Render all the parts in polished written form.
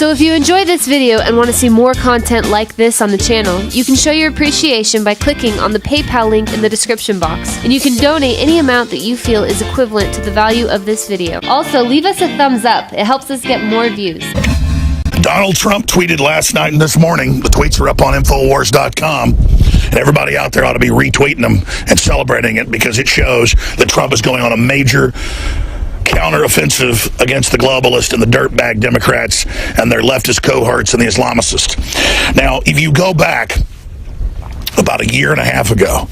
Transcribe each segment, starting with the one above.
So if you enjoy this video and want to see more content like this on the channel, you can show your appreciation by clicking on the PayPal link in the description box, and you can donate any amount that you feel is equivalent to the value of this video. Also, leave us a thumbs up. It helps us get more views. Donald Trump tweeted last night and this morning. The tweets are up on Infowars.com. And everybody out there ought to be retweeting them and celebrating it, because it shows that Trump is going on a major counteroffensive against the globalists and the dirtbag Democrats and their leftist cohorts and the Islamicists. Now, if you go back about a year and a half ago,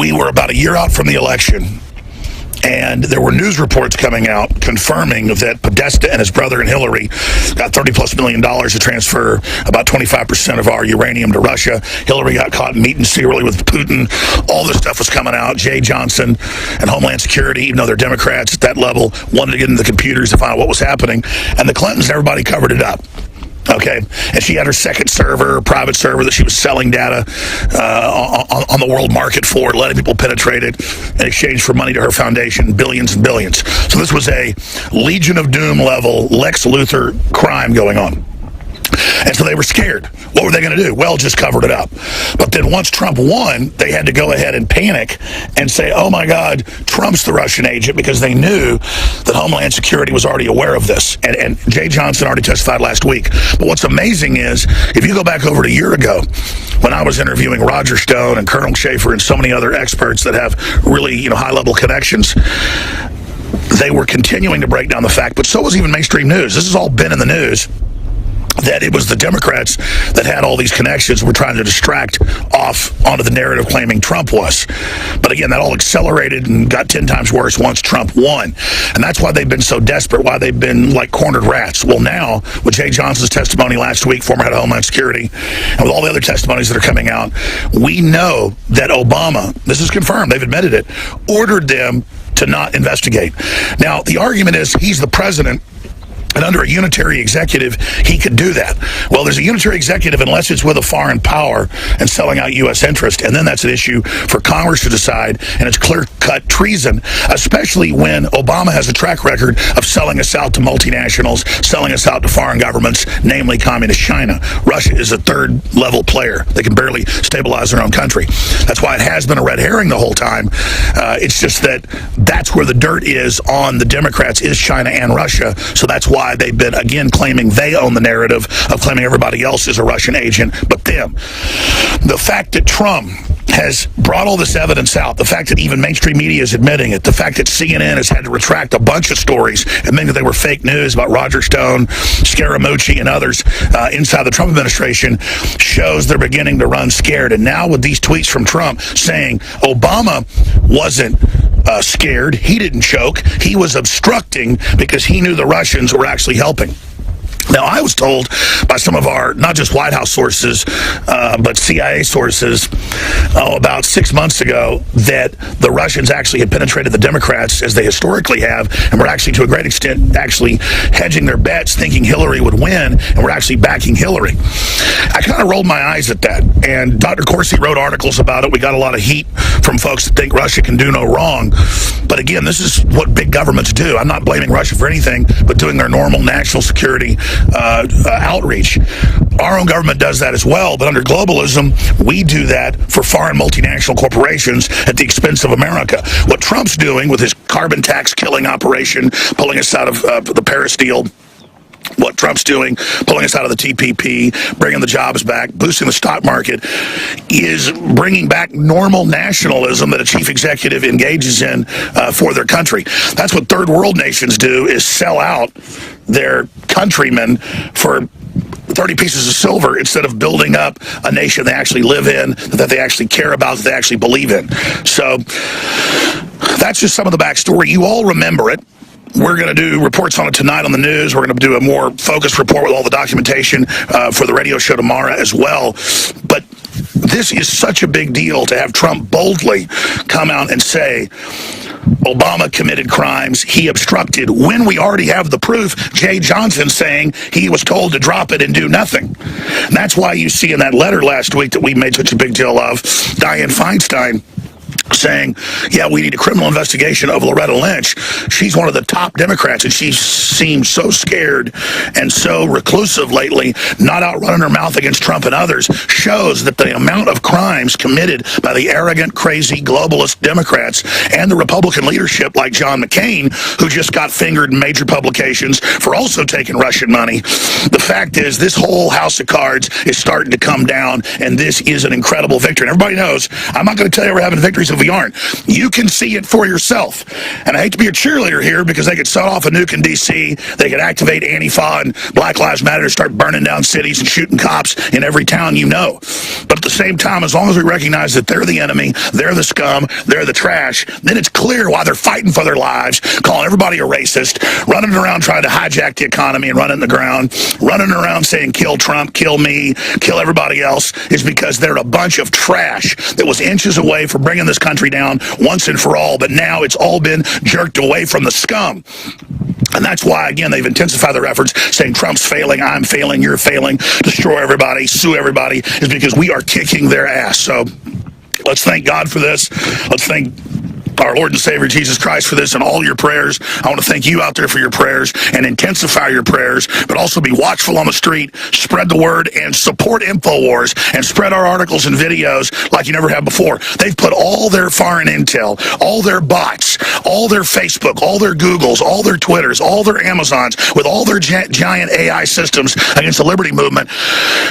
we were about a year out from the election, and there were news reports coming out confirming that Podesta and his brother and Hillary got $30+ million to transfer about 25% of our uranium to Russia. Hillary got caught meeting secretly with Putin. All this stuff was coming out. Jay Johnson and Homeland Security, even though they're Democrats at that level, wanted to get into the computers to find out what was happening. And the Clintons and everybody covered it up. Okay, and she had her second server, private server, that she was selling data on the world market for, letting people penetrate it in exchange for money to her foundation, billions and billions. So this was a Legion of Doom level Lex Luthor crime going on. And so they were scared. What were they going to do? Well, just covered it up. But then once Trump won, they had to go ahead and panic and say, oh my God, Trump's the Russian agent, because they knew that Homeland Security was already aware of this. And Jay Johnson already testified last week. But what's amazing is, if you go back over a year ago, when I was interviewing Roger Stone and Colonel Schaefer and so many other experts that have really, high-level connections, they were continuing to break down the fact, but so was even mainstream news. This has all been in the news, that it was the Democrats that had all these connections, were trying to distract off onto the narrative claiming Trump was. But again, that all accelerated and got 10 times worse once Trump won. And that's why they've been so desperate, why they've been like cornered rats. Well, now, with Jay Johnson's testimony last week, former head of Homeland Security, and with all the other testimonies that are coming out, we know that Obama, this is confirmed, they've admitted it, ordered them to not investigate. Now, the argument is he's the president, and under a unitary executive, he could do that. Well, there's a unitary executive unless it's with a foreign power and selling out U.S. interest, and then that's an issue for Congress to decide, and it's clear-cut treason, especially when Obama has a track record of selling us out to multinationals, selling us out to foreign governments, namely Communist China. Russia is a third-level player. They can barely stabilize their own country. That's why it has been a red herring the whole time. It's just that that's where the dirt is on the Democrats, is China and Russia, so that's why they've been, again, claiming they own the narrative of claiming everybody else is a Russian agent but them. The fact that Trump has brought all this evidence out, the fact that even mainstream media is admitting it, the fact that CNN has had to retract a bunch of stories admitting that they were fake news about Roger Stone, Scaramucci, and others inside the Trump administration, shows they're beginning to run scared. And now with these tweets from Trump saying Obama wasn't scared, he didn't choke, he was obstructing because he knew the Russians were actually helping. Now, I was told by some of our, not just White House sources, but CIA sources, about 6 months ago, that the Russians actually had penetrated the Democrats, as they historically have, and were actually, to a great extent, actually hedging their bets, thinking Hillary would win, and were actually backing Hillary. I kind of rolled my eyes at that, and Dr. Corsi wrote articles about it. We got a lot of heat from folks that think Russia can do no wrong. But again, this is what big governments do. I'm not blaming Russia for anything, but doing their normal national security outreach. Our own government does that as well, but under globalism, we do that for foreign multinational corporations at the expense of America. What Trump's doing with his carbon tax killing operation, pulling us out of the Paris deal, what Trump's doing, pulling us out of the TPP, bringing the jobs back, boosting the stock market, is bringing back normal nationalism that a chief executive engages in for their country. That's what third world nations do, is sell out their countrymen for 30 pieces of silver instead of building up a nation they actually live in, that they actually care about, that they actually believe in. So that's just some of the backstory. You all remember it. We're going to do reports on it tonight on the news. We're going to do a more focused report with all the documentation for the radio show tomorrow as well. But this is such a big deal to have Trump boldly come out and say Obama committed crimes, he obstructed, when we already have the proof. Jay Johnson saying he was told to drop it and do nothing. And that's why you see in that letter last week that we made such a big deal of, Dianne Feinstein saying, yeah, we need a criminal investigation of Loretta Lynch. She's one of the top Democrats, and she seems so scared and so reclusive lately, not out running her mouth against Trump and others, shows that the amount of crimes committed by the arrogant, crazy, globalist Democrats and the Republican leadership like John McCain, who just got fingered in major publications for also taking Russian money. The fact is, this whole house of cards is starting to come down, and this is an incredible victory. And everybody knows, I'm not going to tell you we're having victories if we aren't. You can see it for yourself. And I hate to be a cheerleader here because they could set off a nuke in D.C., they could activate Antifa and Black Lives Matter to start burning down cities and shooting cops in every town you know. But at the same time, as long as we recognize that they're the enemy, they're the scum, they're the trash, then it's clear why they're fighting for their lives, calling everybody a racist, running around trying to hijack the economy and run it in the ground, running around saying kill Trump, kill me, kill everybody else, is because they're a bunch of trash that was inches away from bringing this country down once and for all, but now it's all been jerked away from the scum. And that's why, again, they've intensified their efforts, saying Trump's failing, I'm failing, you're failing, destroy everybody, sue everybody, is because we are kicking their ass. So let's thank God for this. Let's thank our Lord and Savior Jesus Christ for this and all your prayers. I want to thank you out there for your prayers and intensify your prayers, but also be watchful on the street, spread the word, and support InfoWars, and spread our articles and videos like you never have before. They've put all their foreign intel, all their bots, all their Facebook, all their Googles, all their Twitters, all their Amazons, with all their giant AI systems against the liberty movement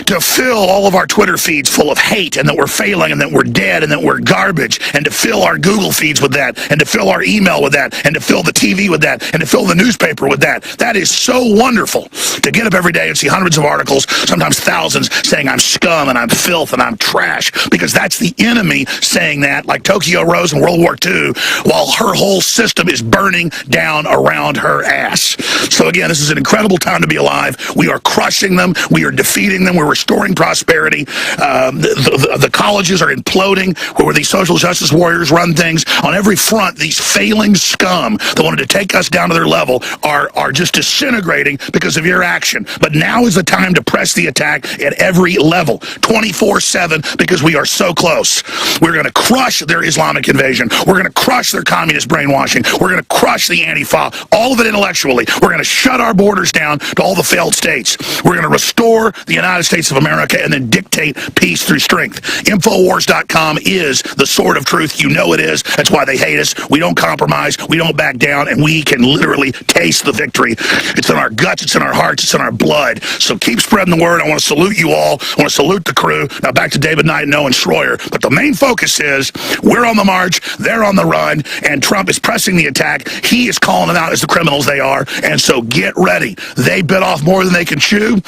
to fill all of our Twitter feeds full of hate and that we're failing and that we're dead and that we're garbage, and to fill our Google feeds with that, and to fill our email with that, and to fill the TV with that, and to fill the newspaper with that. That is so wonderful to get up every day and see hundreds of articles, sometimes thousands, saying I'm scum and I'm filth and I'm trash, because that's the enemy saying that, like Tokyo Rose in World War II, while her whole system is burning down around her ass. So again, this is an incredible time to be alive. We are crushing them. We are defeating them. We're restoring prosperity. The colleges are imploding, where these social justice warriors run things. On every front, these failing scum that wanted to take us down to their level are just disintegrating because of your action. But now is the time to press the attack at every level, 24/7, because we are so close. We're going to crush their Islamic invasion. We're going to crush their communist brainwashing. We're going to crush the Antifa, all of it intellectually. We're going to shut our borders down to all the failed states. We're going to restore the United States of America and then dictate peace through strength. Infowars.com is the sword of truth. You know it is. That's why they hate us. We don't compromise. We don't back down. And we can literally taste the victory. It's in our guts. It's in our hearts. It's in our blood. So keep spreading the word. I want to salute you all. I want to salute the crew. Now back to David Knight, Noah, and Schroyer. But the main focus is we're on the march. They're on the run. And Trump is pressing the attack. He is calling them out as the criminals they are. And so get ready. They bit off more than they can chew.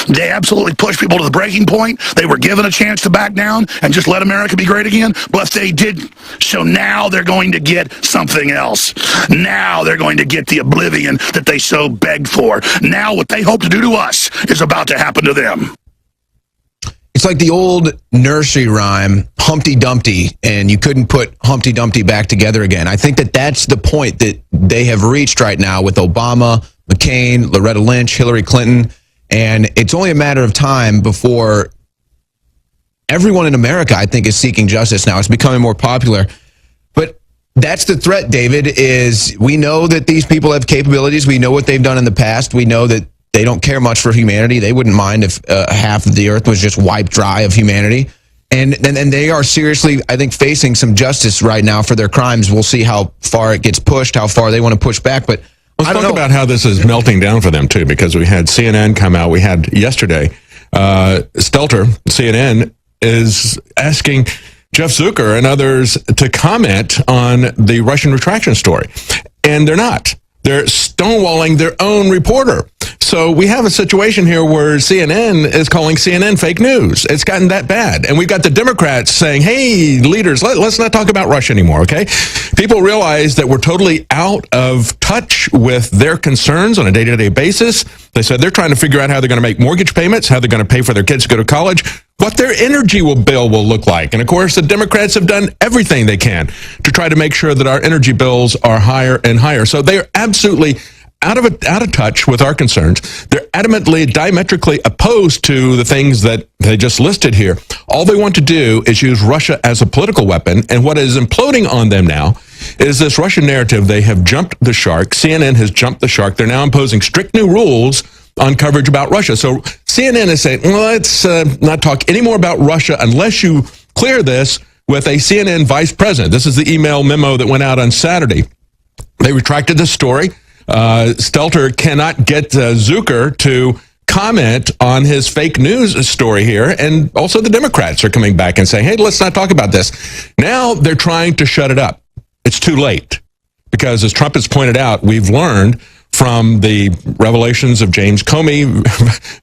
They absolutely pushed people to the breaking point. They were given a chance to back down and just let America be great again, but they didn't. So now they're going to get something else. Now they're going to get the oblivion that they so begged for. Now what they hope to do to us is about to happen to them. It's like the old nursery rhyme, Humpty Dumpty, and you couldn't put Humpty Dumpty back together again. I think that that's the point that they have reached right now with Obama, McCain, Loretta Lynch, Hillary Clinton. And it's only a matter of time before everyone in America, I think, is seeking justice now. It's becoming more popular. But that's the threat, David, is we know that these people have capabilities. We know what they've done in the past. We know that they don't care much for humanity. They wouldn't mind if half of the earth was just wiped dry of humanity. And they are seriously, I think, facing some justice right now for their crimes. We'll see how far it gets pushed, how far they want to push back. But let's talk about how this is melting down for them, too, because we had CNN come out. We had yesterday, Stelter, CNN, is asking Jeff Zucker and others to comment on the Russian retraction story. And they're not. They're stonewalling their own reporter. So we have a situation here where CNN is calling CNN fake news. It's gotten that bad. And we've got the Democrats saying, hey, leaders, let's not talk about Russia anymore, okay? People realize that we're totally out of touch with their concerns on a day-to-day basis. They said they're trying to figure out how they're going to make mortgage payments, how they're going to pay for their kids to go to college, what their energy bill will look like. And, of course, the Democrats have done everything they can to try to make sure that our energy bills are higher and higher. So they are absolutely out of touch with our concerns. They're adamantly, diametrically opposed to the things that they just listed here. All they want to do is use Russia as a political weapon, and what is imploding on them now is this Russian narrative. They have jumped the shark. CNN has jumped the shark. They're now imposing strict new rules on coverage about Russia. So CNN is saying, well, let's not talk any more about Russia unless you clear this with a CNN vice president. This is the email memo that went out on Saturday. They retracted this story. Stelter cannot get Zucker to comment on his fake news story here. And also the Democrats are coming back and saying, hey, let's not talk about this. Now they're trying to shut it up. It's too late. Because as Trump has pointed out, we've learned from the revelations of James Comey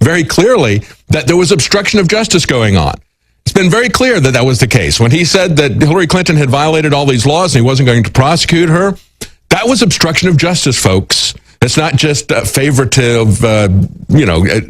very clearly that there was obstruction of justice going on. It's been very clear that that was the case. When he said that Hillary Clinton had violated all these laws and he wasn't going to prosecute her, that was obstruction of justice, folks. It's not just a favoritive,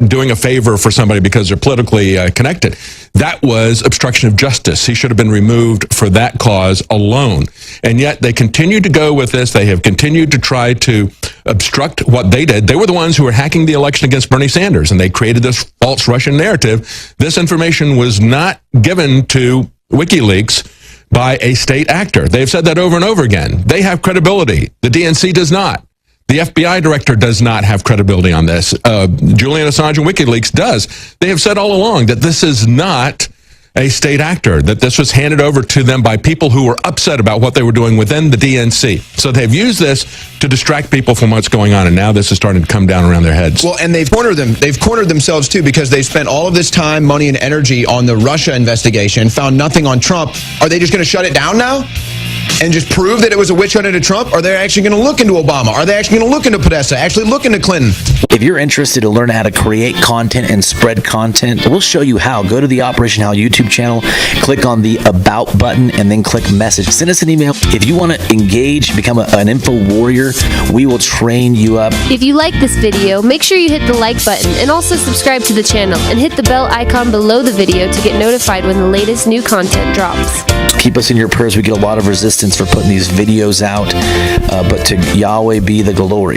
doing a favor for somebody because they're politically connected. That was obstruction of justice. He should have been removed for that cause alone. And yet they continue to go with this. They have continued to try to obstruct what they did. They were the ones who were hacking the election against Bernie Sanders, and they created this false Russian narrative. This information was not given to WikiLeaks by a state actor. They've said that over and over again. They have credibility. The DNC does not. The FBI director does not have credibility on this. Julian Assange and WikiLeaks does. They have said all along that this is not a state actor, that this was handed over to them by people who were upset about what they were doing within the DNC. So they've used this to distract people from what's going on, and now this is starting to come down around their heads. Well, and they've cornered themselves, too, because they spent all of this time, money, and energy on the Russia investigation, found nothing on Trump. Are they just going to shut it down now? And just prove that it was a witch hunt into Trump? Are they actually going to look into Obama? Are they actually going to look into Podesta? Actually look into Clinton? If you're interested to learn how to create content and spread content, we'll show you how. Go to the Operation How YouTube channel, click on the About button, and then click Message. Send us an email. If you want to engage, become an info warrior, we will train you up. If you like this video, make sure you hit the like button and also subscribe to the channel and hit the bell icon below the video to get notified when the latest new content drops. Keep us in your prayers. We get a lot of resistance for putting these videos out, but to Yahweh be the glory.